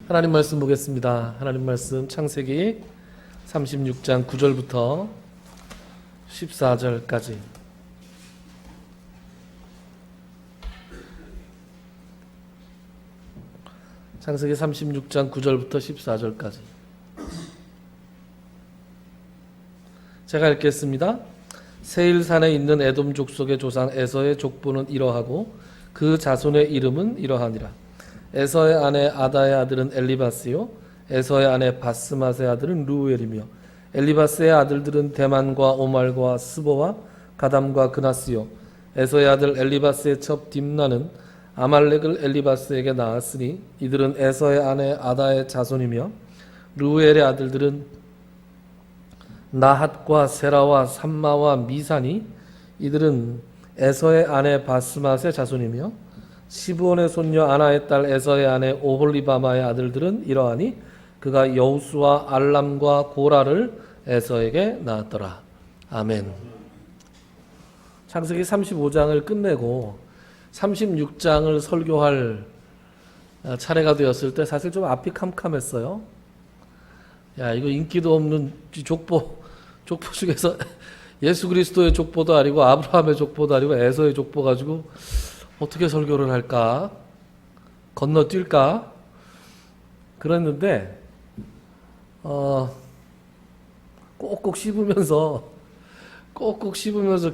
하나님 말씀 보겠습니다. 하나님 말씀 창세기 36장 9절부터 14절까지. 창세기 36장 9절부터 14절까지. 제가 읽겠습니다. 세일산에 있는 에돔 족속의 조상 에서의 족보는 이러하고 그 자손의 이름은 이러하니라. 에서의 아내 아다의 아들은 엘리바스요, 에서의 아내 바스맛의 아들은 루엘이며, 엘리바스의 아들들은 대만과 오말과 스보와 가담과 그나스요. 에서의 아들 엘리바스의 첩 딥나는 아말렉을 엘리바스에게 낳았으니 이들은 에서의 아내 아다의 자손이며, 루엘의 아들들은 나핫과 세라와 삼마와 미사니 이들은 에서의 아내 바스맛의 자손이며, 시브온의 손녀 아나의 딸 에서의 아내 오홀리바마의 아들들은 이러하니 그가 여우수와 알람과 고라를 에서에게 낳았더라. 아멘. 창세기 35장을 끝내고 36장을 설교할 차례가 되었을 때 사실 좀 앞이 캄캄했어요. 야, 이거 인기도 없는 족보 중에서 예수 그리스도의 족보도 아니고 아브라함의 족보도 아니고 에서의 족보 가지고 어떻게 설교를 할까? 건너뛸까? 그랬는데 꼭꼭 씹으면서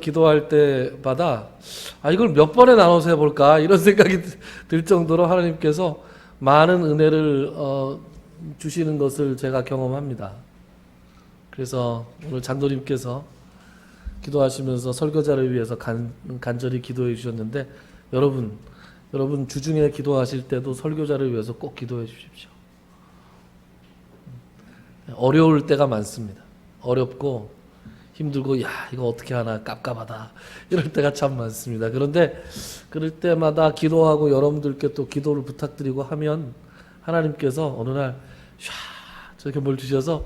기도할 때마다 이걸 몇 번에 나눠서 해볼까? 이런 생각이 들 정도로 하나님께서 많은 은혜를 주시는 것을 제가 경험합니다. 그래서 오늘 장로님께서 기도하시면서 설교자를 위해서 간절히 기도해 주셨는데, 여러분 주중에 기도하실 때도 설교자를 위해서 꼭 기도해 주십시오. 어려울 때가 많습니다. 어렵고 힘들고 이거 어떻게 하나 깝깝하다 이럴 때가 참 많습니다. 그런데 그럴 때마다 기도하고 여러분들께 또 기도를 부탁드리고 하면 하나님께서 어느 날 저렇게 뭘 주셔서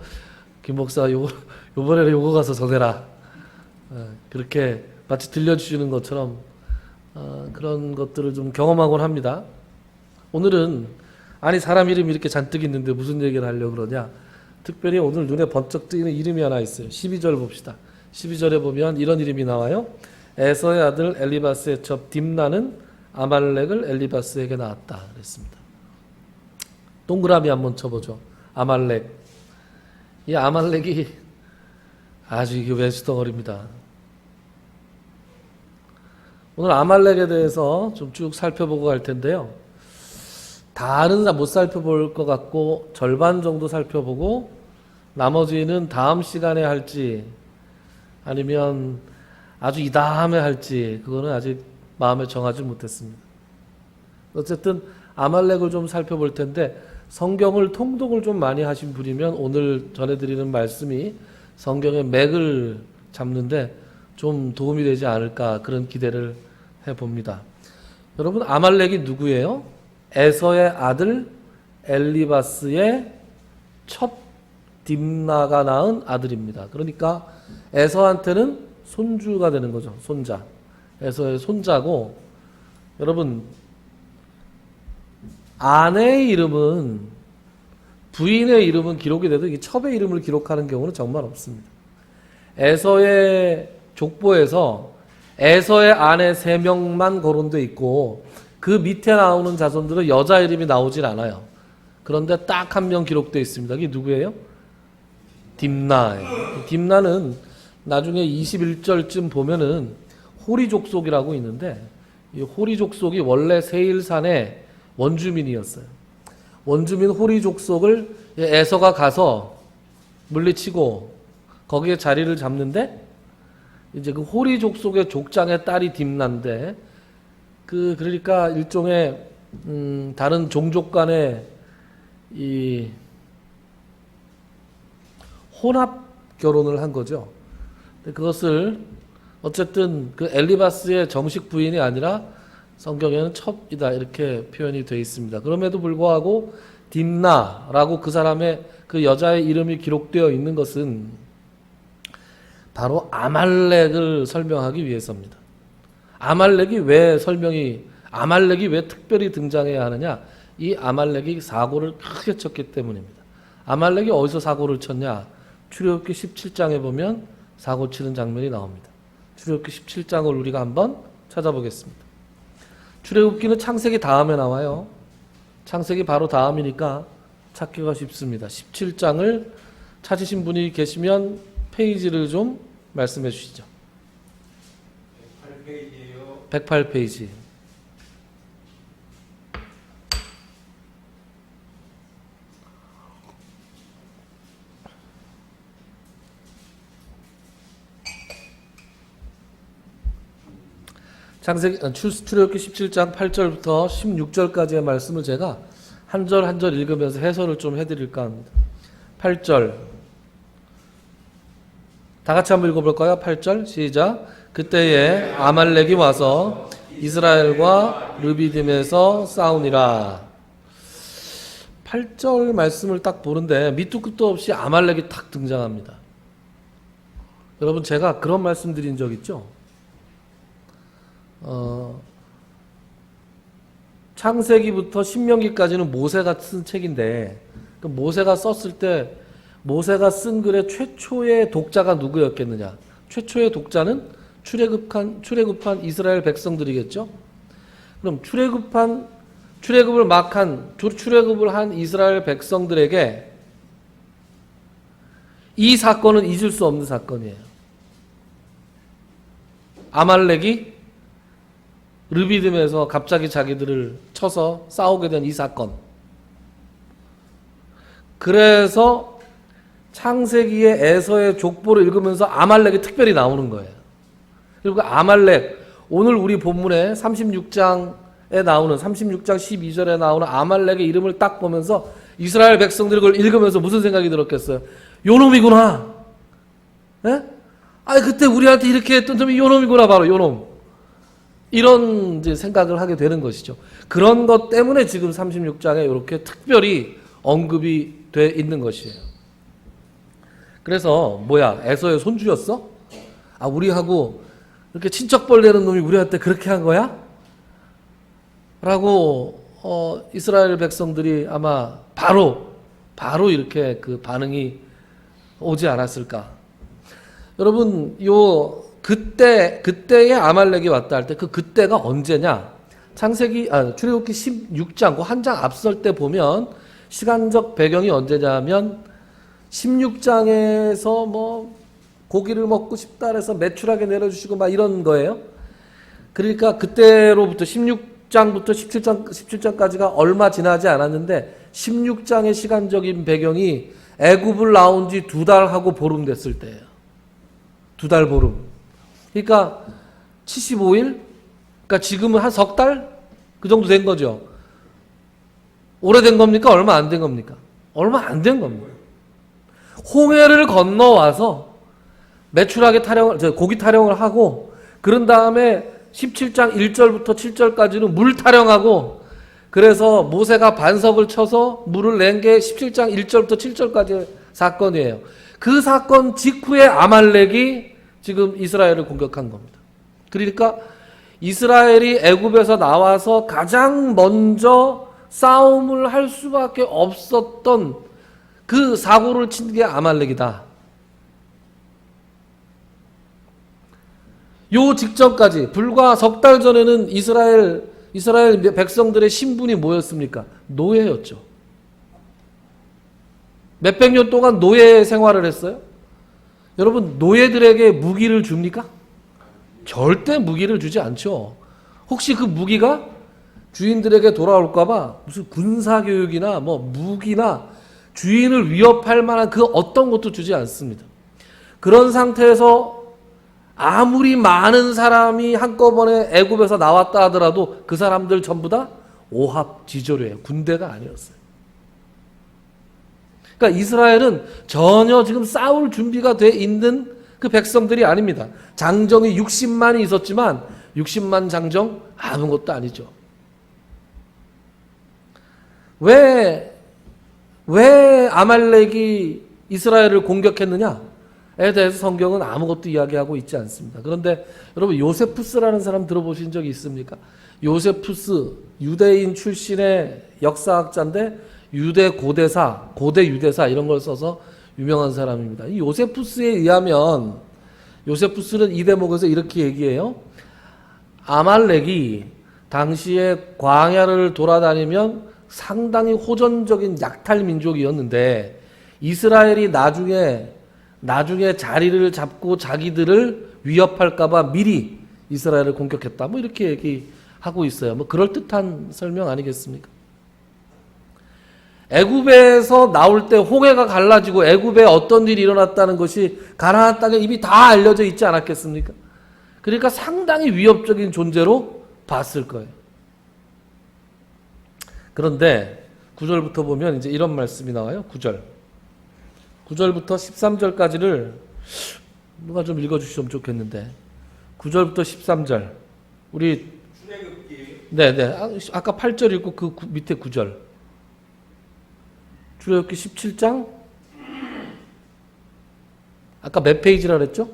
김 목사 요번에는 요거 가서 전해라, 그렇게 마치 들려주시는 것처럼 그런 것들을 좀 경험하곤 합니다. 오늘은 사람 이름이 이렇게 잔뜩 있는데 무슨 얘기를 하려고 그러냐. 특별히 오늘 눈에 번쩍 뜨이는 이름이 하나 있어요. 12절 봅시다. 12절에 보면 이런 이름이 나와요. 에서의 아들 엘리바스의 첩 딥나는 아말렉을 엘리바스에게 낳았다 그랬습니다. 동그라미 한번 쳐보죠. 아말렉. 이 아말렉이 아주 이게 왼수덩어리입니다. 오늘 아말렉에 대해서 좀 쭉 살펴보고 갈 텐데요. 다는 못 살펴볼 것 같고 절반 정도 살펴보고 나머지는 다음 시간에 할지 아니면 아주 이 다음에 할지 그거는 아직 마음에 정하지 못했습니다. 어쨌든 아말렉을 좀 살펴볼 텐데, 성경을 통독을 좀 많이 하신 분이면 오늘 전해드리는 말씀이 성경의 맥을 잡는데 좀 도움이 되지 않을까, 그런 기대를 해봅니다. 여러분, 아말렉이 누구예요? 에서의 아들 엘리바스의 첫 딥나가 낳은 아들입니다. 그러니까 에서한테는 손주가 되는 거죠. 손자. 에서의 손자고, 여러분, 아내의 이름은, 부인의 이름은 기록이 돼도 이 첩의 이름을 기록하는 경우는 정말 없습니다. 에서의 족보에서 에서의 아내 3명만 거론되어 있고 그 밑에 나오는 자손들은 여자 이름이 나오질 않아요. 그런데 딱 한 명 기록되어 있습니다. 이게 누구예요? 딥나예요. 딥나는 나중에 21절쯤 보면은 호리 족속이라고 있는데, 이 호리 족속이 원래 세일산의 원주민이었어요. 원주민 호리 족속을 에서가 가서 물리치고 거기에 자리를 잡는데, 이제 그 호리 족속의 족장의 딸이 딥나인데, 그러니까 일종의 다른 종족 간의 이 혼합 결혼을 한 거죠. 그것을 어쨌든 그 엘리바스의 정식 부인이 아니라 성경에는 첩이다 이렇게 표현이 되어 있습니다. 그럼에도 불구하고 딥나라고 그 사람의 그 여자의 이름이 기록되어 있는 것은 바로 아말렉을 설명하기 위해서입니다. 아말렉이 왜 특별히 등장해야 하느냐? 이 아말렉이 사고를 크게 쳤기 때문입니다. 아말렉이 어디서 사고를 쳤냐? 출애굽기 17장에 보면 사고 치는 장면이 나옵니다. 출애굽기 17장을 우리가 한번 찾아보겠습니다. 출애굽기는 창세기 다음에 나와요. 창세기 바로 다음이니까 찾기가 쉽습니다. 17장을 찾으신 분이 계시면 페이지를 좀 말씀해 주시죠. 108페이지예요. 108페이지. 출애굽기 17장 8절부터 16절까지의 말씀을 제가 한 절 한 절 읽으면서 해설을 좀 해드릴까 합니다. 8절 다 같이 한번 읽어볼까요? 8절 시작. 그때에 아말렉이 와서 이스라엘과 르비딤에서 싸우니라. 8절 말씀을 딱 보는데 밑도 끝도 없이 아말렉이 탁 등장합니다. 여러분 제가 그런 말씀 드린 적 있죠? 창세기부터 신명기까지는 모세가 쓴 책인데 그 모세가 썼을 때 모세가 쓴 글의 최초의 독자가 누구였겠느냐? 최초의 독자는 출애굽한 이스라엘 백성들이겠죠? 그럼 출애굽을 한 이스라엘 백성들에게 이 사건은 잊을 수 없는 사건이에요. 아말렉이 르비딤에서 갑자기 자기들을 쳐서 싸우게 된 이 사건. 그래서 창세기의 에서의 족보를 읽으면서 아말렉이 특별히 나오는 거예요. 그리고 아말렉, 오늘 우리 본문에 36장에 나오는 36장 12절에 나오는 아말렉의 이름을 딱 보면서 이스라엘 백성들이 그걸 읽으면서 무슨 생각이 들었겠어요? 요놈이구나. 예? 아, 그때 우리한테 이렇게 했던 놈이 요놈이구나, 바로 요놈. 이런 이제 생각을 하게 되는 것이죠. 그런 것 때문에 지금 36장에 이렇게 특별히 언급이 돼 있는 것이에요. 그래서 뭐야, 에서의 손주였어? 아, 우리하고 이렇게 친척벌 되는 놈이 우리한테 그렇게 한 거야? 라고 이스라엘 백성들이 아마 바로 이렇게 그 반응이 오지 않았을까. 여러분, 그때의 아말렉이 왔다 할 때 그때가 언제냐? 출애굽기 16장, 그 한 장 앞설 때 보면 시간적 배경이 언제냐면 16장에서 뭐 고기를 먹고 싶다 해서 매출하게 내려주시고 막 이런 거예요. 그러니까 그때로부터 16장부터 17장까지가 얼마 지나지 않았는데 16장의 시간적인 배경이 애굽을 나온 지 2달하고 보름 됐을 때예요. 2달 보름. 그러니까 75일? 그러니까 지금은 한 석 달? 그 정도 된 거죠. 오래된 겁니까? 얼마 안 된 겁니까? 얼마 안 된 겁니다. 홍해를 건너와서 매출하게 고기 타령을 하고 그런 다음에 17장 1절부터 7절까지는 물 타령하고 그래서 모세가 반석을 쳐서 물을 낸 게 17장 1절부터 7절까지의 사건이에요. 그 사건 직후에 아말렉이 지금 이스라엘을 공격한 겁니다. 그러니까 이스라엘이 애굽에서 나와서 가장 먼저 싸움을 할 수밖에 없었던 그 사고를 친 게 아말렉이다. 요 직전까지 불과 석 달 전에는 이스라엘 백성들의 신분이 뭐였습니까? 노예였죠. 몇백 년 동안 노예 생활을 했어요. 여러분, 노예들에게 무기를 줍니까? 절대 무기를 주지 않죠. 혹시 그 무기가 주인들에게 돌아올까봐 무슨 군사교육이나 뭐 무기나 주인을 위협할 만한 그 어떤 것도 주지 않습니다. 그런 상태에서 아무리 많은 사람이 한꺼번에 애굽에서 나왔다 하더라도 그 사람들 전부 다 오합지졸이에요. 군대가 아니었어요. 그러니까 이스라엘은 전혀 지금 싸울 준비가 돼 있는 그 백성들이 아닙니다. 장정이 60만이 있었지만 60만 장정 아무것도 아니죠. 왜 아말렉이 이스라엘을 공격했느냐에 대해서 성경은 아무것도 이야기하고 있지 않습니다. 그런데 여러분, 요세푸스라는 사람 들어보신 적이 있습니까? 요세푸스, 유대인 출신의 역사학자인데 유대 고대사, 고대 유대사 이런 걸 써서 유명한 사람입니다. 이 요세푸스에 의하면 요세푸스는 이 대목에서 이렇게 얘기해요. 아말렉이 당시에 광야를 돌아다니면 상당히 호전적인 약탈 민족이었는데 이스라엘이 나중에 자리를 잡고 자기들을 위협할까봐 미리 이스라엘을 공격했다. 뭐 이렇게 얘기하고 있어요. 뭐 그럴듯한 설명 아니겠습니까? 애굽에서 나올 때 홍해가 갈라지고 애굽에 어떤 일이 일어났다는 것이 가나안 땅에 이미 다 알려져 있지 않았겠습니까? 그러니까 상당히 위협적인 존재로 봤을 거예요. 그런데 9절부터 보면 이제 이런 말씀이 나와요. 9절부터 13절까지를 누가 좀 읽어주시면 좋겠는데 9절부터 13절 우리 네네 아까 8절 읽고 그 밑에 9절 출애굽기 17장 아까 몇 페이지라 그랬죠?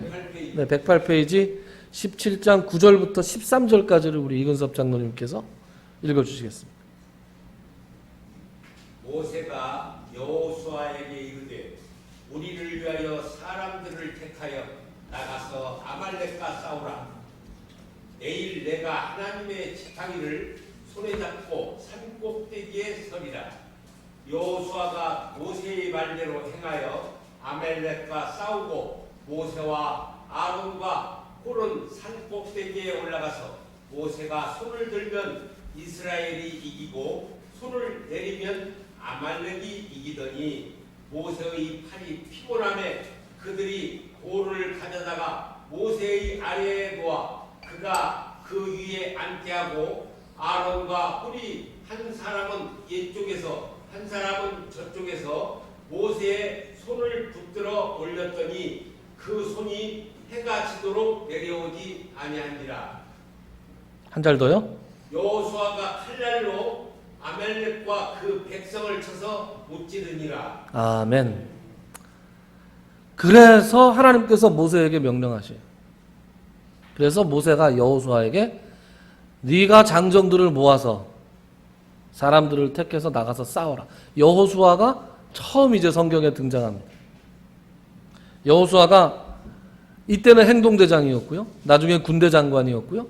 108페이지. 네, 108페이지 17장 9절부터 13절까지를 우리 이근섭 장로님께서 읽어주시겠습니다. 모세가 여호수아에게 이르되 우리를 위하여 사람들을 택하여 나가서 아말렉과 싸우라. 내일 내가 하나님의 지팡이를 손에 잡고 산 꼭대기에 서리라. 여호수아가 모세의 말대로 행하여 아말렉과 싸우고 모세와 아론과 홀은 산 꼭대기에 올라가서 모세가 손을 들면 이스라엘이 이기고 손을 내리면 아말렉이 이기더니 모세의 팔이 피곤함에 그들이 돌을 가져다가 모세의 아래에 놓아 그가 그 위에 앉게 하고 아론과 홀이 한 사람은 이쪽에서 한 사람은 저쪽에서 모세의 손을 붙들어 올렸더니 그 손이 해가 지도록 내려오지 아니하니라. 한 절 더요? 여호수아가 칼날로 아말렉과 그 백성을 쳐서 무찌르니라. 아멘. 그래서 하나님께서 모세에게 명령하셔요. 그래서 모세가 여호수아에게 네가 장정들을 모아서 사람들을 택해서 나가서 싸워라. 여호수아가 처음 이제 성경에 등장합니다. 여호수아가 이때는 행동대장이었고요. 나중에 군대장관이었고요.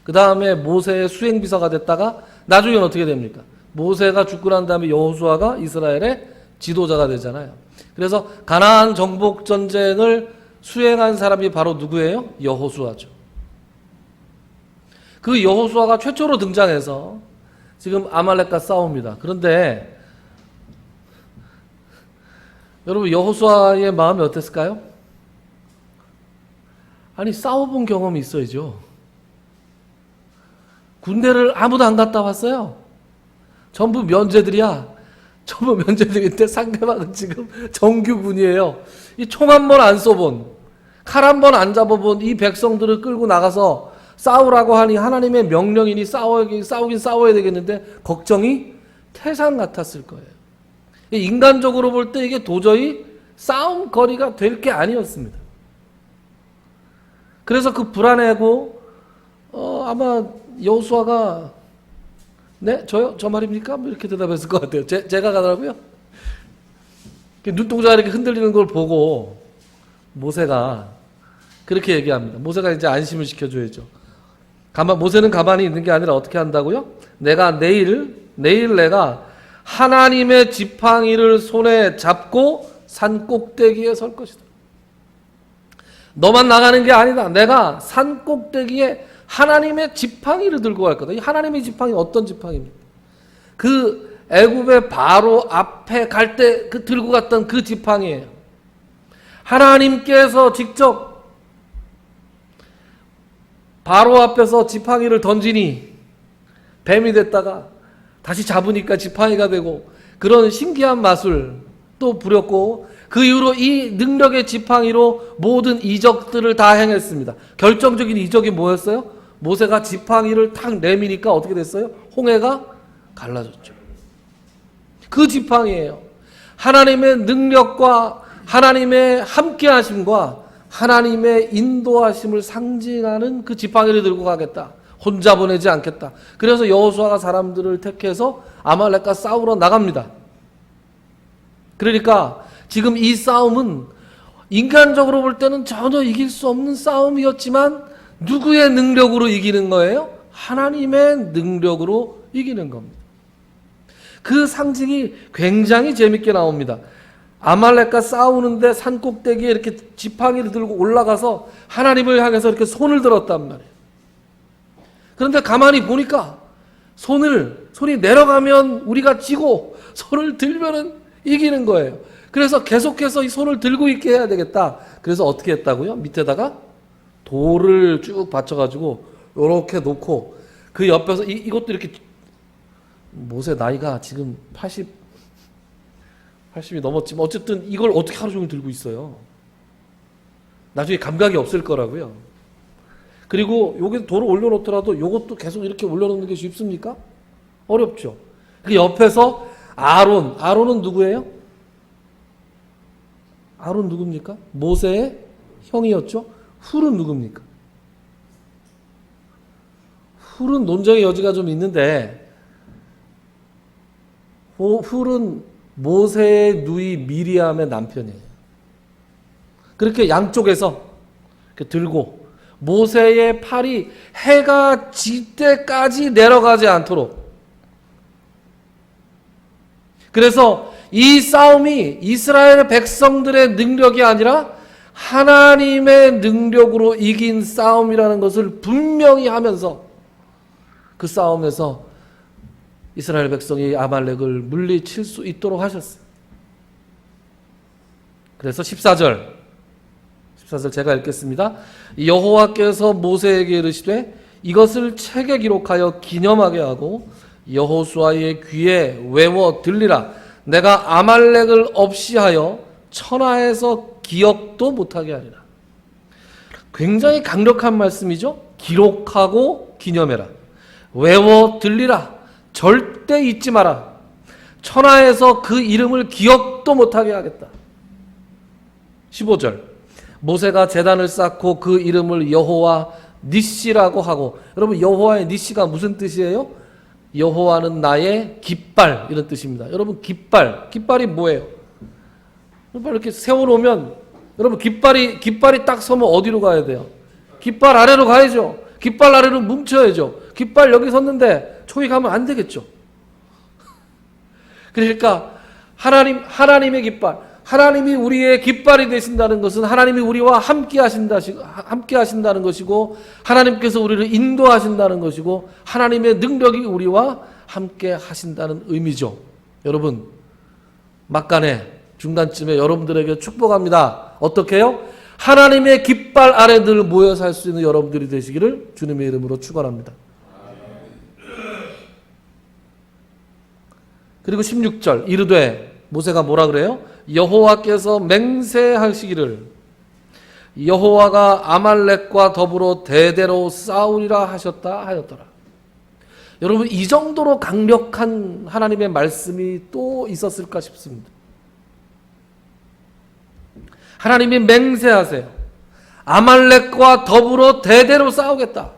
그 다음에 모세의 수행비서가 됐다가 나중에는 어떻게 됩니까? 모세가 죽고 난 다음에 여호수아가 이스라엘의 지도자가 되잖아요. 그래서 가나안 정복 전쟁을 수행한 사람이 바로 누구예요? 여호수아죠. 그 여호수아가 최초로 등장해서 지금 아말렉과 싸웁니다. 그런데 여러분 여호수아의 마음이 어땠을까요? 아니 싸워본 경험이 있어야죠. 군대를 아무도 안 갔다 왔어요. 전부 면제들이야. 전부 면제들인데 상대방은 지금 정규군이에요. 이 총 한 번 안 쏘본, 칼 한 번 안 잡아본 이 백성들을 끌고 나가서 싸우라고 하니 하나님의 명령이니 싸우긴 싸워야 되겠는데 걱정이 태산 같았을 거예요. 인간적으로 볼 때 이게 도저히 싸움 거리가 될 게 아니었습니다. 그래서 그 불안해하고 아마 여호수아가 네? 저요? 저 말입니까? 뭐 이렇게 대답했을 것 같아요. 제가 가더라고요. 눈동자가 이렇게 흔들리는 걸 보고 모세가 그렇게 얘기합니다. 모세가 이제 안심을 시켜줘야죠. 모세는 가만히 있는 게 아니라 어떻게 한다고요? 내일 내가 하나님의 지팡이를 손에 잡고 산 꼭대기에 설 것이다. 너만 나가는 게 아니다. 내가 산 꼭대기에 하나님의 지팡이를 들고 갈 거다. 이 하나님의 지팡이 어떤 지팡이입니까? 그 애굽의 바로 앞에 갈 때 그 들고 갔던 그 지팡이예요. 하나님께서 직접 바로 앞에서 지팡이를 던지니 뱀이 됐다가 다시 잡으니까 지팡이가 되고 그런 신기한 마술 또 부렸고 그 이후로 이 능력의 지팡이로 모든 이적들을 다 행했습니다. 결정적인 이적이 뭐였어요? 모세가 지팡이를 탁 내미니까 어떻게 됐어요? 홍해가 갈라졌죠. 그 지팡이예요. 하나님의 능력과 하나님의 함께하심과 하나님의 인도하심을 상징하는 그 지팡이를 들고 가겠다. 혼자 보내지 않겠다. 그래서 여호수아가 사람들을 택해서 아말렉과 싸우러 나갑니다. 그러니까 지금 이 싸움은 인간적으로 볼 때는 전혀 이길 수 없는 싸움이었지만 누구의 능력으로 이기는 거예요? 하나님의 능력으로 이기는 겁니다. 그 상징이 굉장히 재밌게 나옵니다. 아말렉과 싸우는데 산꼭대기에 이렇게 지팡이를 들고 올라가서 하나님을 향해서 이렇게 손을 들었단 말이에요. 그런데 가만히 보니까 손이 내려가면 우리가 지고 손을 들면은 이기는 거예요. 그래서 계속해서 이 손을 들고 있게 해야 되겠다. 그래서 어떻게 했다고요? 밑에다가 돌을 쭉 받쳐가지고 이렇게 놓고 그 옆에서 이것도 이렇게 모세 나이가 지금 80이 넘었지만 어쨌든 이걸 어떻게 하루 종일 들고 있어요. 나중에 감각이 없을 거라고요. 그리고 여기 돌을 올려놓더라도 이것도 계속 이렇게 올려놓는 게 쉽습니까? 어렵죠. 그 옆에서 아론은 누구예요? 아론 누굽니까? 모세의 형이었죠. 훌은 누굽니까? 훌은 논쟁의 여지가 좀 있는데 훌은 모세의 누이 미리암의 남편이에요. 그렇게 양쪽에서 이렇게 들고 모세의 팔이 해가 질 때까지 내려가지 않도록. 그래서 이 싸움이 이스라엘 백성들의 능력이 아니라 하나님의 능력으로 이긴 싸움이라는 것을 분명히 하면서 그 싸움에서 이스라엘 백성이 아말렉을 물리칠 수 있도록 하셨어요. 그래서 14절 제가 읽겠습니다. 여호와께서 모세에게 이르시되 이것을 책에 기록하여 기념하게 하고 여호수아의 귀에 외워 들리라. 내가 아말렉을 없이 하여 천하에서 기억도 못하게 하리라. 굉장히 강력한 말씀이죠. 기록하고 기념해라. 외워 들리라. 절대 잊지 마라. 천하에서 그 이름을 기억도 못하게 하겠다. 15절 모세가 제단을 쌓고 그 이름을 여호와 니시라고 하고, 여러분 여호와의 니시가 무슨 뜻이에요? 여호와는 나의 깃발, 이런 뜻입니다. 여러분 깃발이 뭐예요? 이렇게 세워놓으면 여러분 깃발이 딱 서면 어디로 가야 돼요? 깃발 아래로 가야죠. 깃발 아래로 뭉쳐야죠. 깃발 여기 섰는데 저기 가면 안 되겠죠. 그러니까 하나님의 깃발, 하나님이 우리의 깃발이 되신다는 것은 하나님이 우리와 함께 하신다는 것이고, 하나님께서 우리를 인도하신다는 것이고, 하나님의 능력이 우리와 함께 하신다는 의미죠. 여러분, 막간에 중간쯤에 여러분들에게 축복합니다. 어떻게 해요? 하나님의 깃발 아래 늘 모여 살 수 있는 여러분들이 되시기를 주님의 이름으로 축원합니다. 그리고 16절 이르되, 모세가 뭐라 그래요? 여호와께서 맹세하시기를 여호와가 아말렉과 더불어 대대로 싸우리라 하였더라. 여러분, 이 정도로 강력한 하나님의 말씀이 또 있었을까 싶습니다. 하나님이 맹세하세요. 아말렉과 더불어 대대로 싸우겠다.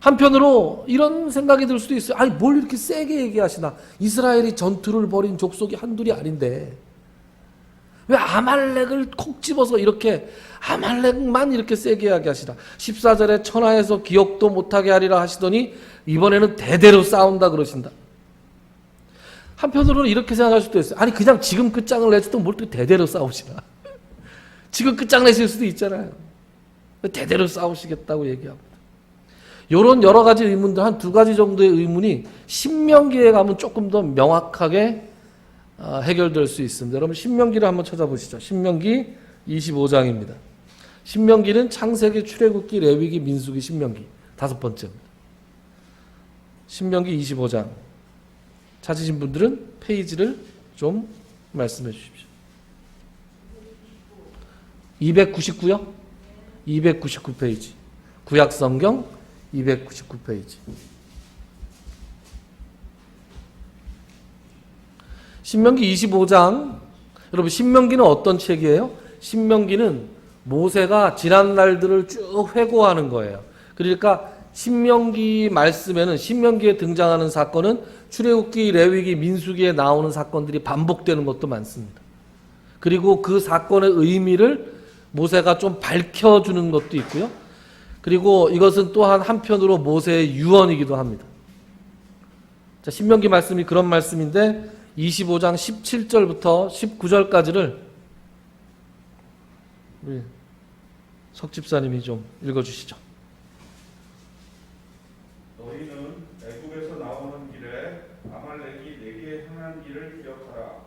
한편으로 이런 생각이 들 수도 있어요. 아니, 뭘 이렇게 세게 얘기하시나? 이스라엘이 전투를 벌인 족속이 한둘이 아닌데 왜 아말렉을 콕 집어서 이렇게 아말렉만 이렇게 세게 이야기하시나? 14절에 천하에서 기억도 못하게 하리라 하시더니 이번에는 대대로 싸운다 그러신다. 한편으로는 이렇게 생각할 수도 있어요. 아니, 그냥 지금 끝장을 내주도 뭘 또 대대로 싸우시나? 지금 끝장내실 수도 있잖아요. 대대로 싸우시겠다고 얘기합니다. 이런 여러 가지 의문들, 한 두 가지 정도의 의문이 신명기에 가면 조금 더 명확하게 해결될 수 있습니다. 여러분, 신명기를 한번 찾아보시죠. 신명기 25장입니다. 신명기는 창세기, 출애굽기, 레위기, 민수기, 신명기 5번째입니다. 신명기 25장 찾으신 분들은 페이지를 좀 말씀해 주십시오. 299요? 299페이지. 구약성경 299페이지. 신명기 25장. 여러분, 신명기는 어떤 책이에요? 신명기는 모세가 지난 날들을 쭉 회고하는 거예요. 그러니까 신명기 말씀에는, 신명기에 등장하는 사건은 출애굽기, 레위기, 민수기에 나오는 사건들이 반복되는 것도 많습니다. 그리고 그 사건의 의미를 모세가 좀 밝혀주는 것도 있고요. 그리고 이것은 또한 한편으로 모세의 유언이기도 합니다. 자, 신명기 말씀이 그런 말씀인데 25장 17절부터 19절까지를 우리 석 집사님이 좀 읽어주시죠. 너희는 애굽에서 나오는 길에 아말렉이 내게 행한 일을 기억하라.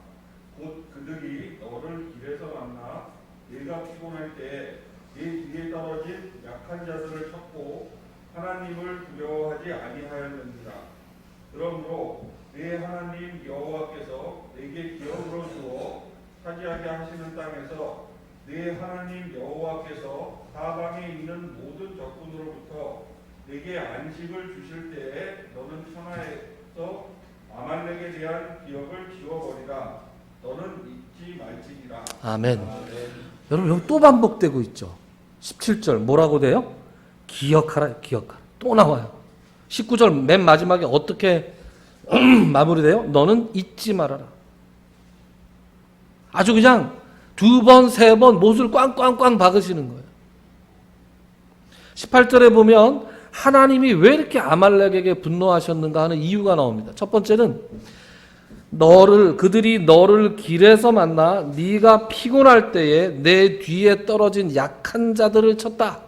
곧 그들이 너를 길에서 만나 네가 피곤할 때에 네 뒤에 떨어진 약한 자들을 쳤고 하나님을 두려워하지 아니하였느니라. 그러므로 네 하나님 여호와께서 내게 기업으로 주어 차지하게 하시는 땅에서 네 하나님 여호와께서 사방에 있는 모든 적군으로부터 내게 안식을 주실 때에 너는 천하에서 아말렉에 대한 기억을 지워버리라. 너는 잊지 말지니라. 아멘. 여러분 여기 또 반복되고 있죠. 17절 뭐라고 돼요? 기억하라, 기억하라. 또 나와요. 19절 맨 마지막에 어떻게 마무리돼요? 너는 잊지 말아라. 아주 그냥 두 번, 세 번 못을 꽝꽝꽝 박으시는 거예요. 18절에 보면 하나님이 왜 이렇게 아말렉에게 분노하셨는가 하는 이유가 나옵니다. 첫 번째는 그들이 너를 길에서 만나 네가 피곤할 때에 내 뒤에 떨어진 약한 자들을 쳤다.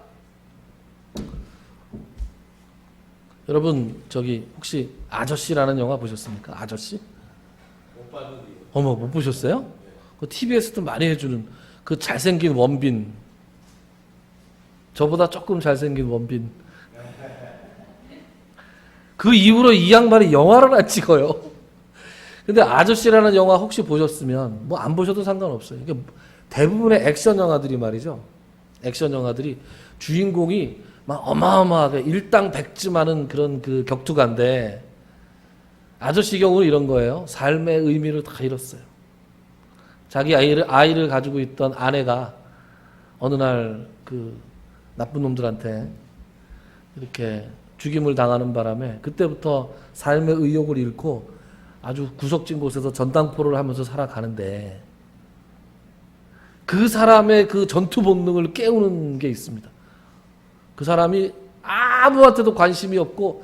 여러분 저기 혹시 아저씨라는 영화 보셨습니까? 아저씨? 못 봤는데요. 어머 못 보셨어요? 그 TBS도 많이 해주는 그 잘생긴 원빈, 저보다 조금 잘생긴 원빈. 그 이후로 이 양반이 영화를 안 찍어요. 근데 아저씨라는 영화 혹시 보셨으면 뭐 안 보셔도 상관없어요. 이게 대부분의 액션 영화들이 말이죠. 액션 영화들이 주인공이 막 어마어마하게 일당백쯤하는 그런 그 격투가인데 아저씨 경우는 이런 거예요. 삶의 의미를 다 잃었어요. 자기 아이를 가지고 있던 아내가 어느 날 그 나쁜 놈들한테 이렇게 죽임을 당하는 바람에 그때부터 삶의 의욕을 잃고 아주 구석진 곳에서 전당포를 하면서 살아가는데 그 사람의 그 전투 본능을 깨우는 게 있습니다. 그 사람이 아무한테도 관심이 없고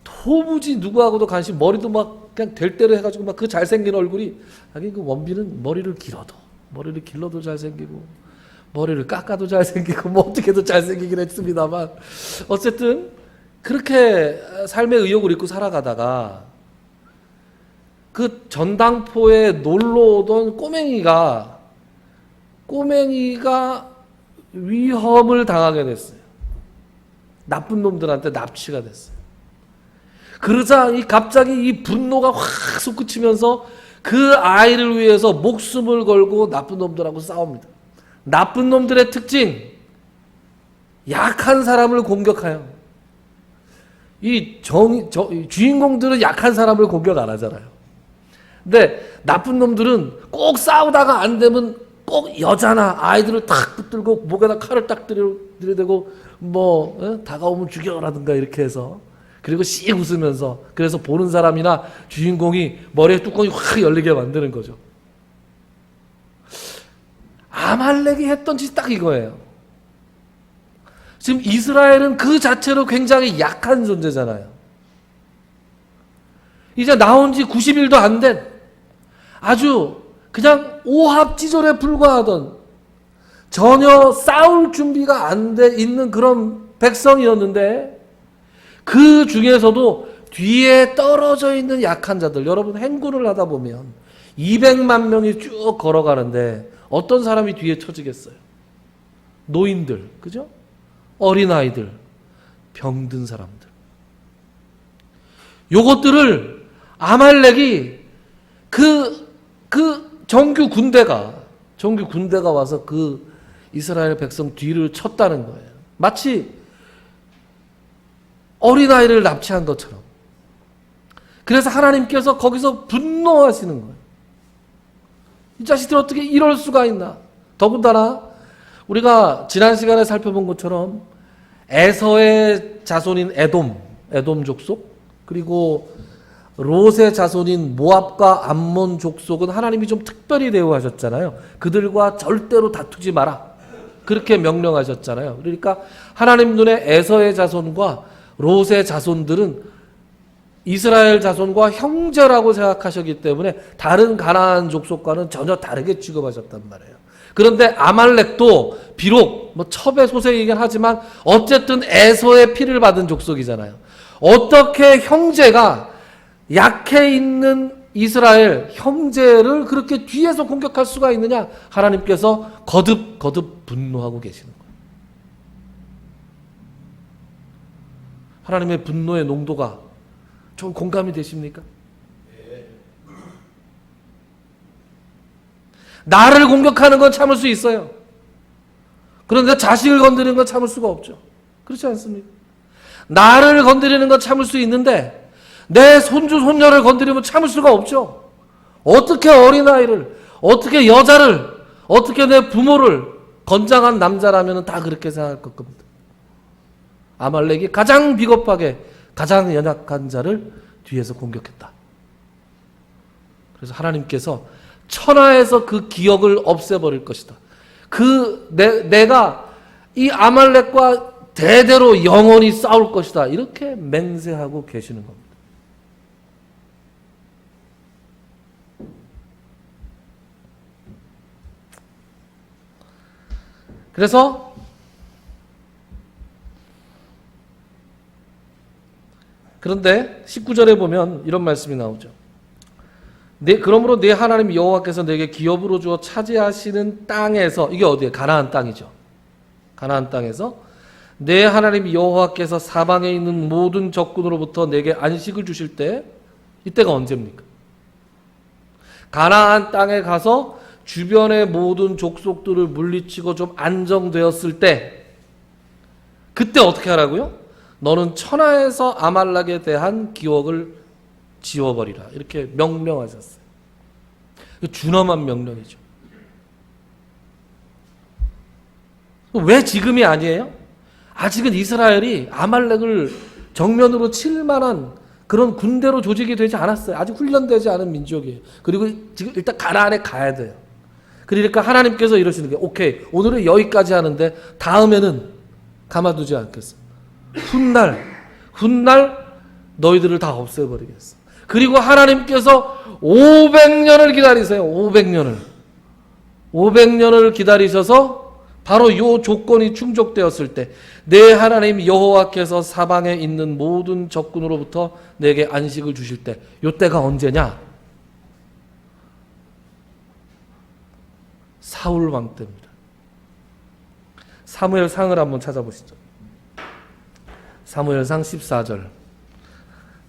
도무지 누구하고도 머리도 막 그냥 될 대로 해가지고 막 그 잘생긴 얼굴이, 하긴 그 원빈은 머리를 길러도 잘생기고 머리를 깎아도 잘생기고 뭐 어떻게도 잘생기긴 했습니다만 어쨌든 그렇게 삶의 의욕을 잃고 살아가다가 그 전당포에 놀러 오던 꼬맹이가 위험을 당하게 됐어요. 나쁜 놈들한테 납치가 됐어요. 그러자 갑자기 이 분노가 확 솟구치면서 그 아이를 위해서 목숨을 걸고 나쁜 놈들하고 싸웁니다. 나쁜 놈들의 특징, 약한 사람을 공격해요. 주인공들은 약한 사람을 공격 안 하잖아요. 근데 나쁜 놈들은 꼭 싸우다가 안 되면 꼭 여자나 아이들을 탁 붙들고 목에다 칼을 딱 들이대고 다가오면 죽여라든가 이렇게 해서, 그리고 씩 웃으면서, 그래서 보는 사람이나 주인공이 머리에 뚜껑이 확 열리게 만드는 거죠. 아말렉이 했던 짓이 딱 이거예요. 지금 이스라엘은 그 자체로 굉장히 약한 존재잖아요. 이제 나온 지 90일도 안 된 아주 그냥 오합지졸에 불과하던 전혀 싸울 준비가 안 돼 있는 그런 백성이었는데 그 중에서도 뒤에 떨어져 있는 약한 자들, 여러분 행군을 하다 보면 200만 명이 쭉 걸어가는데 어떤 사람이 뒤에 처지겠어요? 노인들, 그죠? 어린아이들, 병든 사람들. 요것들을 아말렉이 정규 군대가 와서 그 이스라엘 백성 뒤를 쳤다는 거예요. 마치 어린아이를 납치한 것처럼. 그래서 하나님께서 거기서 분노하시는 거예요. 이 자식들 어떻게 이럴 수가 있나. 더군다나 우리가 지난 시간에 살펴본 것처럼 에서의 자손인 에돔 족속, 그리고 롯의 자손인 모압과 암몬 족속은 하나님이 좀 특별히 대우하셨잖아요. 그들과 절대로 다투지 마라, 그렇게 명령하셨잖아요. 그러니까 하나님 눈에 에서의 자손과 롯의 자손들은 이스라엘 자손과 형제라고 생각하셨기 때문에 다른 가나안 족속과는 전혀 다르게 취급하셨단 말이에요. 그런데 아말렉도 비록 뭐 첩의 소생이긴 하지만 어쨌든 에서의 피를 받은 족속이잖아요. 어떻게 형제가 약해 있는 이스라엘 형제를 그렇게 뒤에서 공격할 수가 있느냐? 하나님께서 거듭 분노하고 계시는 거예요. 하나님의 분노의 농도가 좀 공감이 되십니까? 나를 공격하는 건 참을 수 있어요. 그런데 자식을 건드리는 건 참을 수가 없죠. 그렇지 않습니까? 나를 건드리는 건 참을 수 있는데 내 손주 손녀를 건드리면 참을 수가 없죠. 어떻게 어린아이를, 어떻게 여자를, 어떻게 내 부모를, 건장한 남자라면 다 그렇게 생각할 겁니다. 아말렉이 가장 비겁하게 가장 연약한 자를 뒤에서 공격했다. 그래서 하나님께서 천하에서 그 기억을 없애버릴 것이다. 내가 이 아말렉과 대대로 영원히 싸울 것이다. 이렇게 맹세하고 계시는 겁니다. 그래서 그런데 19절에 보면 이런 말씀이 나오죠. 그러므로 내 하나님 여호와께서 내게 기업으로 주어 차지하시는 땅에서, 이게 어디예요? 가나안 땅이죠. 가나안 땅에서 내 하나님 여호와께서 사방에 있는 모든 적군으로부터 내게 안식을 주실 때, 이때가 언제입니까? 가나안 땅에 가서 주변의 모든 족속들을 물리치고 좀 안정되었을 때, 그때 어떻게 하라고요? 너는 천하에서 아말렉에 대한 기억을 지워버리라, 이렇게 명령하셨어요. 준엄한 명령이죠. 왜 지금이 아니에요? 아직은 이스라엘이 아말렉을 정면으로 칠 만한 그런 군대로 조직이 되지 않았어요. 아직 훈련되지 않은 민족이에요. 그리고 지금 일단 가나안에 가야 돼요. 그러니까 하나님께서 이러시는 게, 오케이, 오늘은 여기까지 하는데 다음에는 가만두지 않겠어. 훗날 너희들을 다 없애버리겠어. 그리고 하나님께서 500년을 기다리세요. 500년을 기다리셔서 바로 이 조건이 충족되었을 때 내 하나님 여호와께서 사방에 있는 모든 적군으로부터 내게 안식을 주실 때, 이때가 언제냐? 사울 왕 때입니다. 사무엘상을 한번 찾아보시죠. 사무엘상 14절.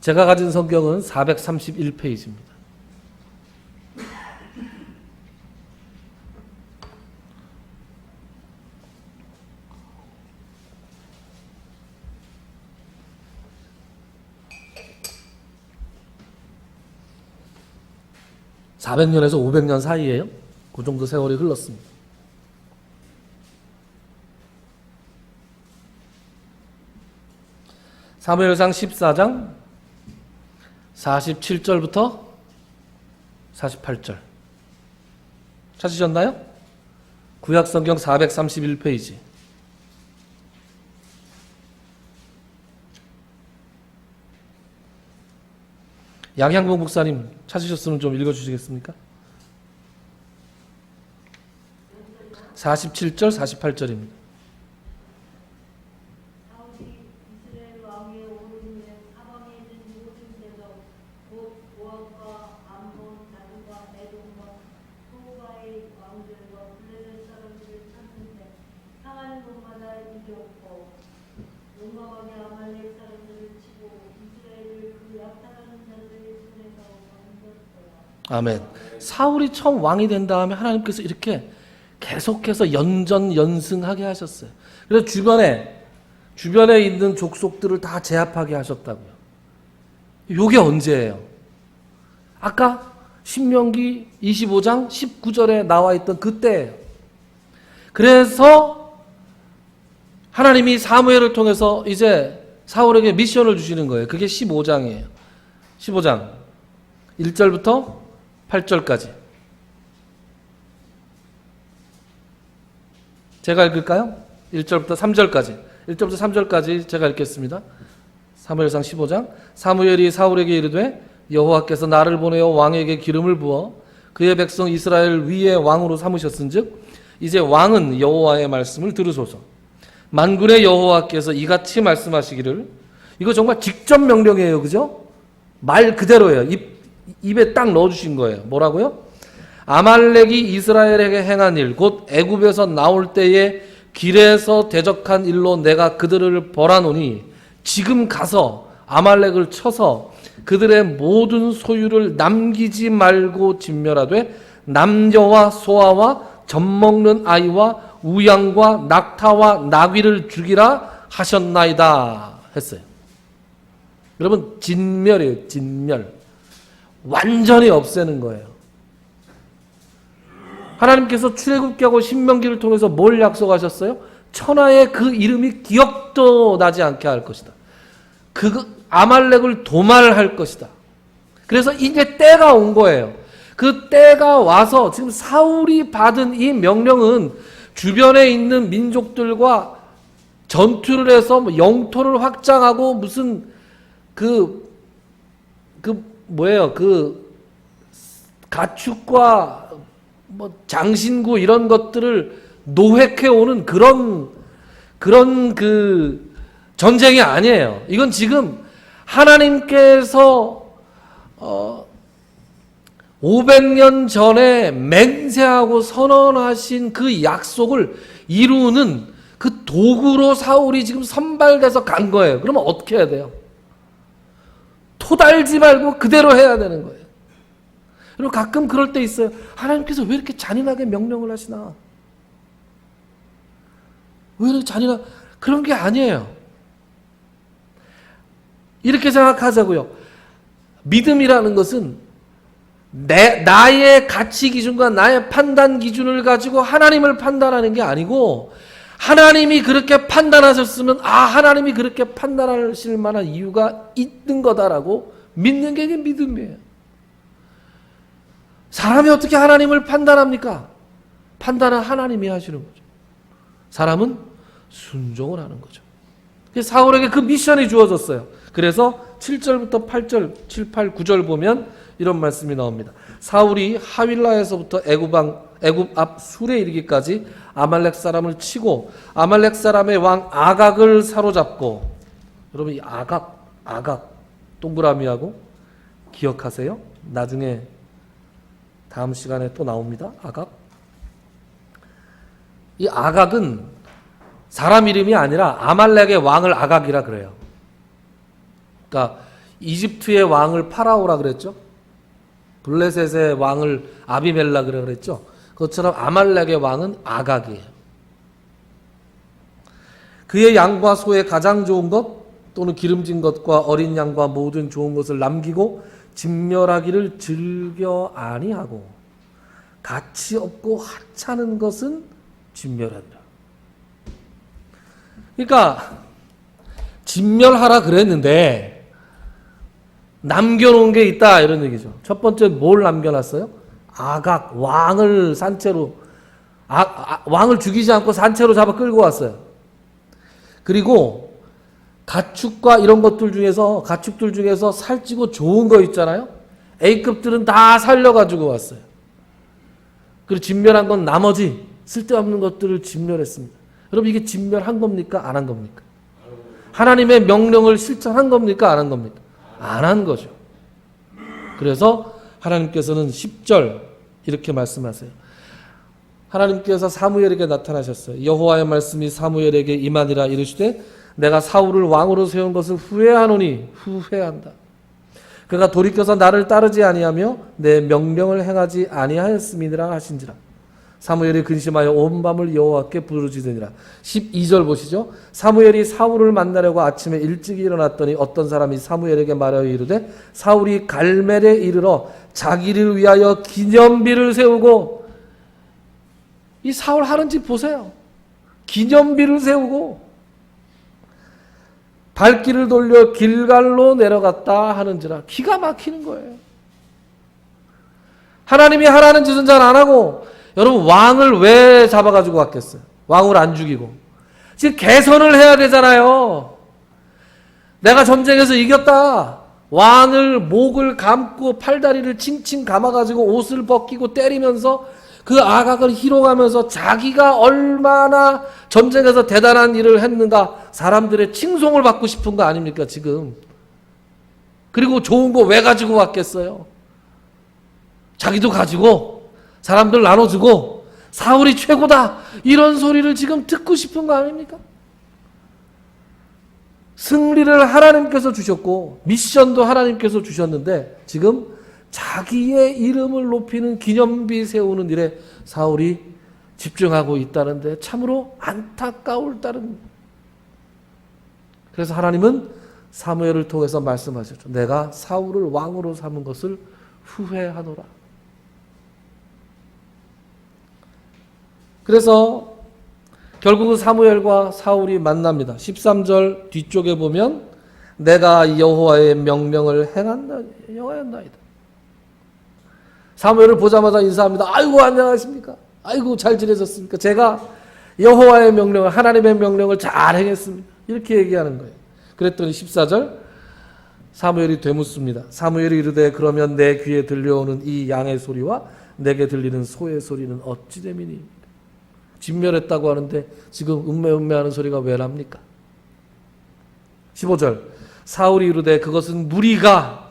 제가 가진 성경은 431페이지입니다. (400년에서 500년) 사이에요. 그 정도 세월이 흘렀습니다. 사무엘상 14장 47절부터 48절 찾으셨나요? 구약성경 431페이지. 양향봉 목사님 찾으셨으면 좀 읽어주시겠습니까? 47절 48절입니다. 아멘. 사울이 처음 왕이 된 다음에 하나님께서 이렇게 계속해서 연전연승하게 하셨어요. 그래서 주변에 있는 족속들을 다 제압하게 하셨다고요. 이게 언제예요? 아까 신명기 25장 19절에 나와 있던 그때예요. 그래서 하나님이 사무엘을 통해서 이제 사울에게 미션을 주시는 거예요. 그게 15장이에요. 15장 1절부터 8절까지. 제가 읽을까요? 1절부터 3절까지. 1절부터 3절까지 제가 읽겠습니다. 사무엘상 15장. 사무엘이 사울에게 이르되 여호와께서 나를 보내어 왕에게 기름을 부어 그의 백성 이스라엘 위에 왕으로 삼으셨은즉 이제 왕은 여호와의 말씀을 들으소서. 만군의 여호와께서 이같이 말씀하시기를, 이거 정말 직접 명령이에요. 그죠? 말 그대로예요. 입에 딱 넣어주신 거예요. 뭐라고요? 아말렉이 이스라엘에게 행한 일, 곧 애굽에서 나올 때에 길에서 대적한 일로 내가 그들을 벌하노니 지금 가서 아말렉을 쳐서 그들의 모든 소유를 남기지 말고 진멸하되 남녀와 소아와 젖먹는 아이와 우양과 낙타와 나귀를 죽이라 하셨나이다 했어요. 여러분, 진멸이에요. 진멸. 완전히 없애는 거예요. 하나님께서 출애굽기하고 신명기를 통해서 뭘 약속하셨어요? 천하의 그 이름이 기억도 나지 않게 할 것이다. 그 아말렉을 도말할 것이다. 그래서 이제 때가 온 거예요. 그 때가 와서 지금 사울이 받은 이 명령은 주변에 있는 민족들과 전투를 해서 영토를 확장하고 무슨 가축과 장신구 이런 것들을 노획해 오는 그런 전쟁이 아니에요. 이건 지금 하나님께서 500년 전에 맹세하고 선언하신 그 약속을 이루는 그 도구로 사울이 지금 선발돼서 간 거예요. 그러면 어떻게 해야 돼요? 토달지 말고 그대로 해야 되는 거예요. 그리고 가끔 그럴 때 있어요. 하나님께서 왜 이렇게 잔인하게 명령을 하시나? 왜 이렇게 잔인한, 그런 게 아니에요. 이렇게 생각하자고요. 믿음이라는 것은 나의 가치 기준과 나의 판단 기준을 가지고 하나님을 판단하는 게 아니고, 하나님이 그렇게 판단하셨으면 하나님이 그렇게 판단하실 만한 이유가 있는 거다라고 믿는 게 이게 믿음이에요. 사람이 어떻게 하나님을 판단합니까? 판단은 하나님이 하시는 거죠. 사람은 순종을 하는 거죠. 사울에게 그 미션이 주어졌어요. 그래서 7절부터 8절, 7, 8, 9절 보면 이런 말씀이 나옵니다. 사울이 하윌라에서부터 애굽 앞 술에 이르기까지 아말렉 사람을 치고 아말렉 사람의 왕 아각을 사로잡고, 여러분 이 아각 동그라미하고 기억하세요? 나중에 다음 시간에 또 나옵니다. 아각. 이 아각은 사람 이름이 아니라 아말렉의 왕을 아각이라 그래요. 그러니까 이집트의 왕을 파라오라 그랬죠. 블레셋의 왕을 아비멜락이라 그랬죠. 그것처럼 아말렉의 왕은 아각이에요. 그의 양과 소의 가장 좋은 것 또는 기름진 것과 어린 양과 모든 좋은 것을 남기고 진멸하기를 즐겨 아니하고 가치 없고 하찮은 것은 진멸한다. 그러니까 진멸하라 그랬는데 남겨놓은 게 있다 이런 얘기죠. 첫 번째 뭘 남겨놨어요? 아각, 왕을 산채로 왕을 죽이지 않고 산채로 잡아 끌고 왔어요. 그리고 가축과 이런 것들 중에서, 가축들 중에서 살찌고 좋은 거 있잖아요. A급들은 다 살려가지고 왔어요. 그리고 진멸한 건 나머지 쓸데없는 것들을 진멸했습니다. 여러분 이게 진멸한 겁니까? 안 한 겁니까? 하나님의 명령을 실천한 겁니까? 안 한 겁니까? 안 한 거죠. 그래서 하나님께서는 10절 이렇게 말씀하세요. 하나님께서 사무엘에게 나타나셨어요. 여호와의 말씀이 사무엘에게 임하니라 이르시되 내가 사울을 왕으로 세운 것을 후회하노니 후회한다. 그가 돌이켜서 나를 따르지 아니하며 내 명령을 행하지 아니하였음이니라 하신지라. 사무엘이 근심하여 온 밤을 여호와께 부르짖으니라. 12절 보시죠. 사무엘이 사울을 만나려고 아침에 일찍 일어났더니 어떤 사람이 사무엘에게 말하여 이르되 사울이 갈멜에 이르러 자기를 위하여 기념비를 세우고, 이 사울 하는 짓 보세요. 기념비를 세우고 발길을 돌려 길갈로 내려갔다 하는지라. 기가 막히는 거예요. 하나님이 하라는 짓은 잘 안 하고, 여러분 왕을 왜 잡아가지고 왔겠어요? 왕을 안 죽이고. 지금 개선을 해야 되잖아요. 내가 전쟁에서 이겼다. 왕을 목을 감고 팔다리를 칭칭 감아가지고 옷을 벗기고 때리면서 그 아각을 희롱하면서 자기가 얼마나 전쟁에서 대단한 일을 했는가 사람들의 칭송을 받고 싶은 거 아닙니까 지금. 그리고 좋은 거 왜 가지고 왔겠어요? 자기도 가지고 사람들 나눠주고 사울이 최고다 이런 소리를 지금 듣고 싶은 거 아닙니까? 승리를 하나님께서 주셨고 미션도 하나님께서 주셨는데 지금 자기의 이름을 높이는 기념비 세우는 일에 사울이 집중하고 있다는데 참으로 안타까울 따름. 그래서 하나님은 사무엘을 통해서 말씀하셨죠. 내가 사울을 왕으로 삼은 것을 후회하노라. 그래서 결국은 사무엘과 사울이 만납니다. 13절 뒤쪽에 보면 내가 여호와의 명령을 행하였나이다. 사무엘을 보자마자 인사합니다. 아이고 안녕하십니까? 아이고 잘 지내셨습니까? 제가 여호와의 명령을 하나님의 명령을 잘 행했습니다. 이렇게 얘기하는 거예요. 그랬더니 14절 사무엘이 되묻습니다. 사무엘이 이르되 그러면 내 귀에 들려오는 이 양의 소리와 내게 들리는 소의 소리는 어찌 됨이니? 진멸했다고 하는데 지금 음매하는 소리가 왜 납니까? 15절 사울이 이르되 그것은 무리가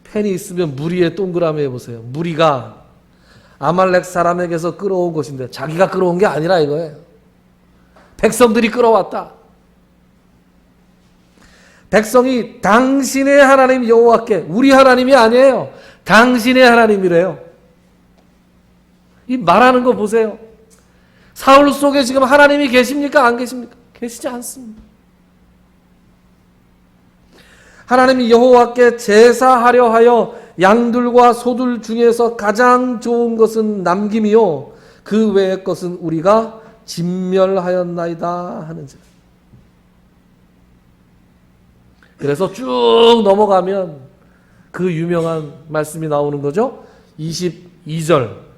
펜이 있으면 무리에 동그라미 해보세요. 무리가 아말렉 사람에게서 끌어온 것인데 자기가 끌어온 게 아니라 이거예요. 백성들이 끌어왔다. 백성이 당신의 하나님 여호와께 우리 하나님이 아니에요. 당신의 하나님이래요. 이 말하는 거 보세요. 사울 속에 지금 하나님이 계십니까? 안 계십니까? 계시지 않습니다. 하나님이 여호와께 제사하려 하여 양들과 소들 중에서 가장 좋은 것은 남김이요 그 외의 것은 우리가 진멸하였나이다 하는지라. 그래서 쭉 넘어가면 그 유명한 말씀이 나오는 거죠. 22절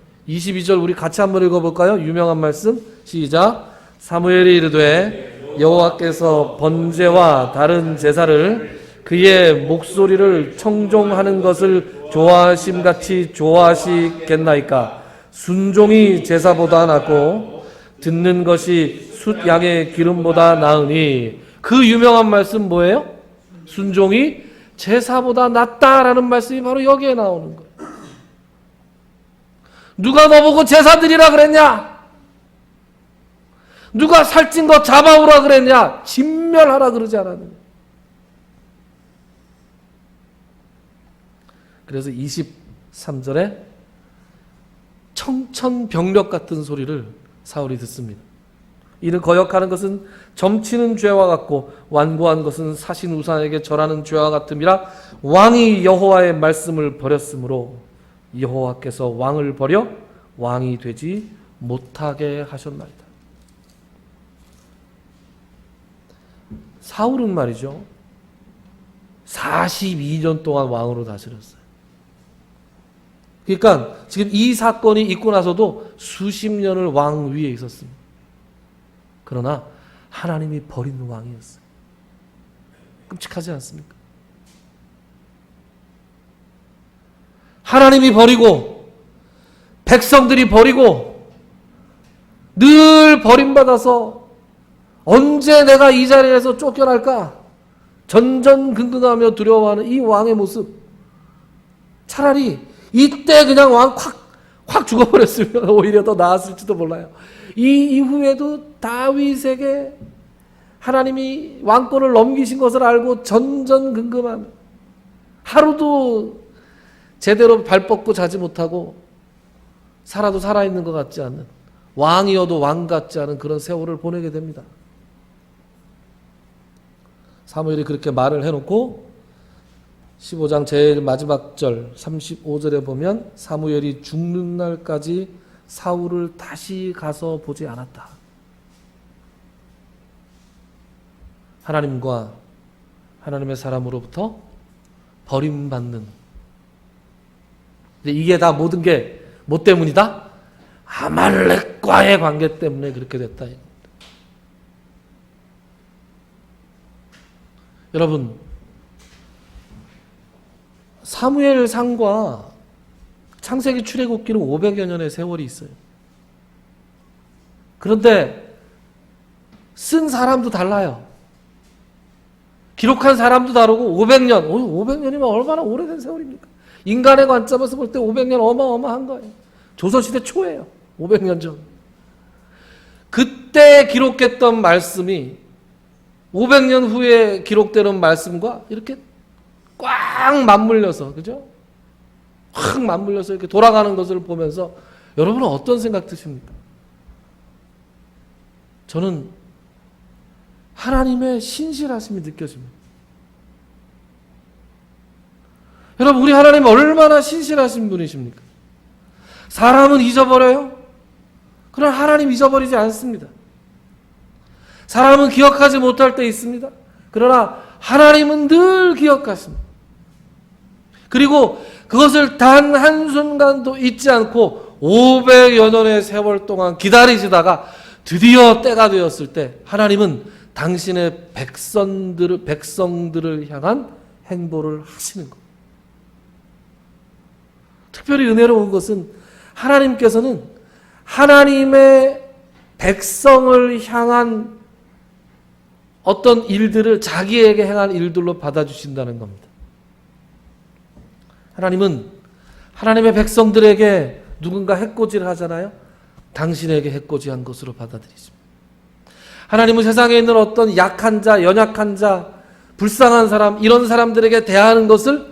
우리 같이 한번 읽어볼까요? 유명한 말씀 시작. 사무엘이 이르되 여호와께서 번제와 다른 제사를 그의 목소리를 청종하는 것을 좋아하심같이 좋아하시겠나이까. 순종이 제사보다 낫고 듣는 것이 숫 양의 기름보다 나으니. 그 유명한 말씀 뭐예요? 순종이 제사보다 낫다라는 말씀이 바로 여기에 나오는 거예요. 누가 너보고 제사 드리라 그랬냐? 누가 살찐 거 잡아오라 그랬냐? 진멸하라 그러지 않았느냐? 그래서 23절에 청천벽력 같은 소리를 사울이 듣습니다. 이는 거역하는 것은 점치는 죄와 같고 완고한 것은 사신 우상에게 절하는 죄와 같음이라. 왕이 여호와의 말씀을 버렸으므로 여호와께서 왕을 버려 왕이 되지 못하게 하셨나이다. 사울은 말이죠 42년 동안 왕으로 다스렸어요. 그러니까 지금 이 사건이 있고 나서도 수십 년을 왕 위에 있었습니다. 그러나 하나님이 버린 왕이었어요. 끔찍하지 않습니까? 하나님이 버리고 백성들이 버리고 늘 버림받아서 언제 내가 이 자리에서 쫓겨날까 전전긍긍하며 두려워하는 이 왕의 모습. 차라리 이때 그냥 왕 확 죽어버렸으면 오히려 더 나았을지도 몰라요. 이 이후에도 다윗에게 하나님이 왕권을 넘기신 것을 알고 전전긍긍하며 하루도 제대로 발 뻗고 자지 못하고 살아도 살아있는 것 같지 않는, 왕이어도 왕 같지 않은 그런 세월을 보내게 됩니다. 사무엘이 그렇게 말을 해놓고 15장 제일 마지막 절 35절에 보면 사무엘이 죽는 날까지 사울을 다시 가서 보지 않았다. 하나님과 하나님의 사람으로부터 버림받는. 근데 이게 다 모든 게 뭐 때문이다? 아말렉과의 관계 때문에 그렇게 됐다. 여러분, 사무엘상과 창세기 출애굽기는 500여 년의 세월이 있어요. 그런데 쓴 사람도 달라요. 기록한 사람도 다르고 500년, 500년이면 얼마나 오래된 세월입니까? 인간의 관점에서 볼 때 500년 어마어마한 거예요. 조선시대 초예요. 500년 전. 그때 기록했던 말씀이 500년 후에 기록되는 말씀과 이렇게 꽉 맞물려서, 그죠? 확 맞물려서 이렇게 돌아가는 것을 보면서 여러분은 어떤 생각 드십니까? 저는 하나님의 신실하심이 느껴집니다. 여러분, 우리 하나님 얼마나 신실하신 분이십니까? 사람은 잊어버려요. 그러나 하나님 잊어버리지 않습니다. 사람은 기억하지 못할 때 있습니다. 그러나 하나님은 늘 기억하십니다. 그리고 그것을 단 한순간도 잊지 않고 500여 년의 세월 동안 기다리시다가 드디어 때가 되었을 때 하나님은 당신의 백성들을 향한 행보를 하시는 겁니다. 특별히 은혜로운 것은 하나님께서는 하나님의 백성을 향한 어떤 일들을 자기에게 행한 일들로 받아주신다는 겁니다. 하나님은 하나님의 백성들에게 누군가 해코지를 하잖아요. 당신에게 해코지한 것으로 받아들이십니다. 하나님은 세상에 있는 어떤 약한 자, 연약한 자, 불쌍한 사람, 이런 사람들에게 대하는 것을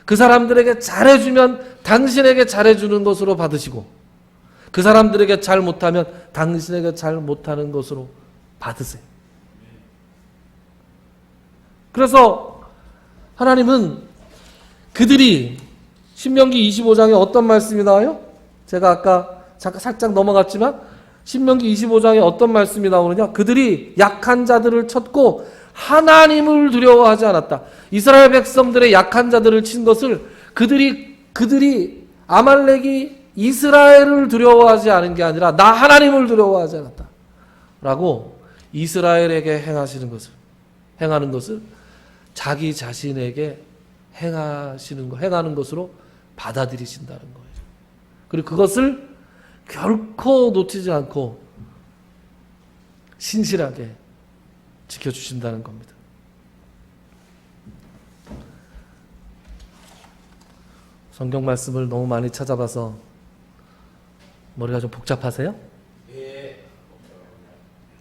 그 사람들에게 잘해주면 당신에게 잘해주는 것으로 받으시고, 그 사람들에게 잘 못하면 당신에게 잘 못하는 것으로 받으세요. 그래서 하나님은 그들이 신명기 25장에 어떤 말씀이 나와요? 제가 아까 잠깐 살짝 넘어갔지만 신명기 25장에 어떤 말씀이 나오느냐? 그들이 약한 자들을 쳤고 하나님을 두려워하지 않았다. 이스라엘 백성들의 약한 자들을 친 것을 그들이 아말렉이 이스라엘을 두려워하지 않은 게 아니라 나 하나님을 두려워하지 않았다. 라고 이스라엘에게 행하는 것을 자기 자신에게 행하는 것으로 받아들이신다는 거예요. 그리고 그것을 결코 놓치지 않고 신실하게 지켜주신다는 겁니다. 성경 말씀을 너무 많이 찾아봐서 머리가 좀 복잡하세요? 예.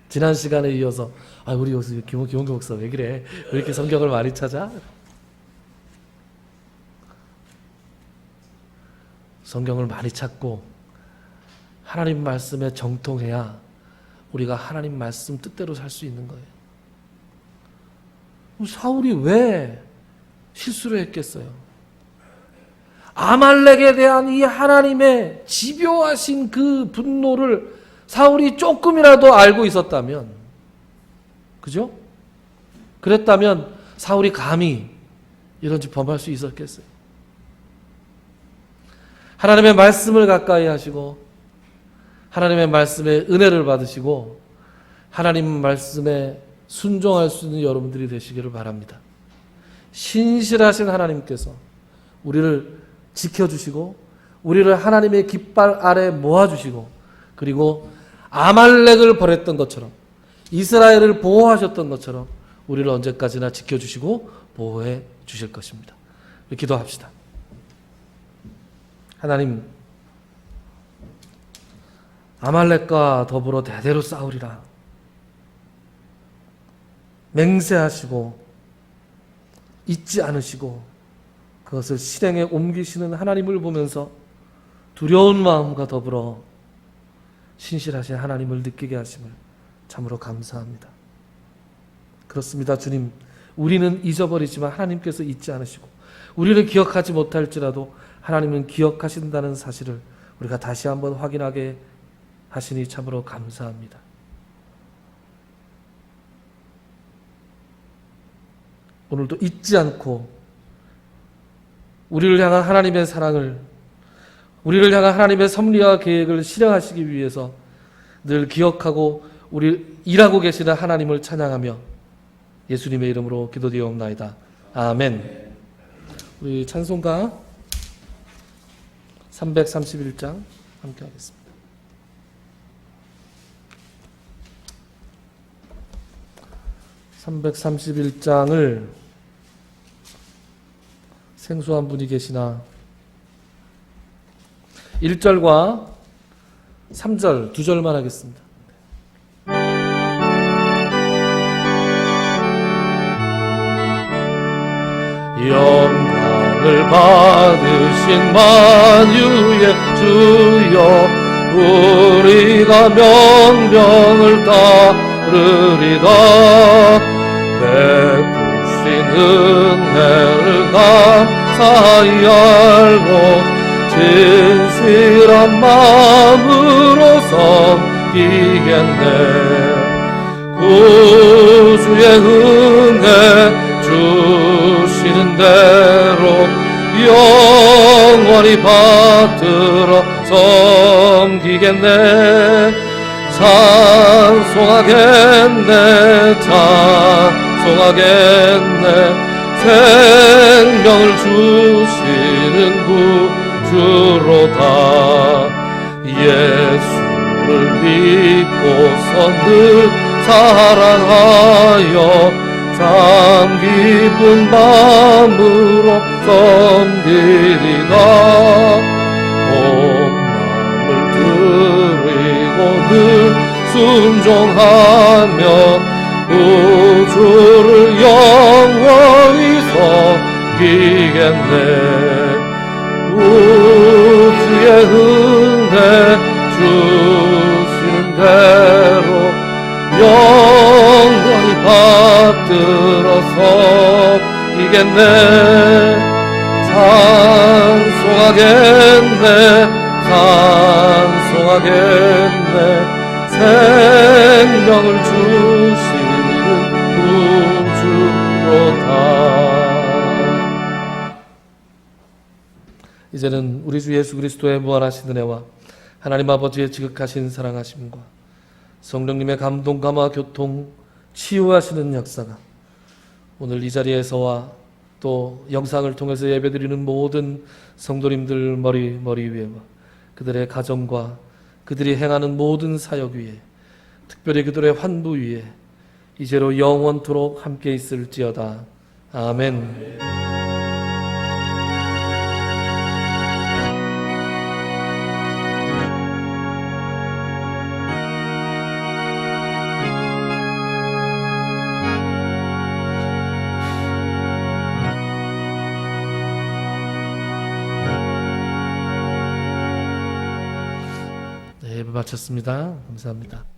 지난 시간에 이어서 우리 여기서 김원규 목사 왜 그래? 왜 이렇게 성경을 많이 찾아? 성경을 많이 찾고 하나님 말씀에 정통해야 우리가 하나님 말씀 뜻대로 살 수 있는 거예요. 사울이 왜 실수를 했겠어요? 아말렉에 대한 이 하나님의 집요하신 그 분노를 사울이 조금이라도 알고 있었다면, 그죠? 그랬다면 사울이 감히 이런 짓 범할 수 있었겠어요? 하나님의 말씀을 가까이 하시고 하나님의 말씀에 은혜를 받으시고 하나님 말씀에 순종할 수 있는 여러분들이 되시기를 바랍니다. 신실하신 하나님께서 우리를 지켜주시고 우리를 하나님의 깃발 아래 모아주시고 그리고 아말렉을 벌했던 것처럼 이스라엘을 보호하셨던 것처럼 우리를 언제까지나 지켜주시고 보호해 주실 것입니다. 기도합시다. 하나님, 아말렉과 더불어 대대로 싸우리라 맹세하시고 잊지 않으시고 그것을 실행에 옮기시는 하나님을 보면서 두려운 마음과 더불어 신실하신 하나님을 느끼게 하심을 참으로 감사합니다. 그렇습니다. 주님, 우리는 잊어버리지만 하나님께서 잊지 않으시고 우리를 기억하지 못할지라도 하나님은 기억하신다는 사실을 우리가 다시 한번 확인하게 하시니 참으로 감사합니다. 오늘도 잊지 않고 우리를 향한 하나님의 사랑을, 우리를 향한 하나님의 섭리와 계획을 실행하시기 위해서 늘 기억하고 우리 일하고 계시는 하나님을 찬양하며 예수님의 이름으로 기도드리옵나이다. 아멘. 우리 찬송가 331장 함께 하겠습니다. (331장을) 생소한 분이 계시나 1절과 3절 두 절만 하겠습니다. 영광을 받으신 만유의 주여 우리가 명령을 따르리다. 베푸신 은혜를 감사히 알고 진실한 마음으로 섬기겠네. 구주의 은혜 주시는 대로 영원히 받들어 섬기겠네. 찬송하겠네. 찬송하겠네. 생명을 주시는 구주로다. 예수를 믿고서 늘 사랑하여 참 깊은 마음으로 섬기리다. 온 마음을 드리고 늘 순종하며 우주를 영원히 섬기겠네. 우주의 은혜 주시는 대로 영원히 받들어서 이겠네. 찬송하겠네. 찬송하겠네. 생명을 주시는 구주로다. 이제는 우리 주 예수 그리스도의 무한하신 은혜와 하나님 아버지의 지극하신 사랑하심과 성령님의 감동, 감화, 교통, 치유하시는 역사가 오늘 이 자리에서와 또 영상을 통해서 예배드리는 모든 성도님들 머리 위에와 그들의 가정과 그들이 행하는 모든 사역 위에, 특별히 그들의 환부 위에 이제로 영원토록 함께 있을지어다. 아멘. 네, 예배 마쳤습니다. 감사합니다.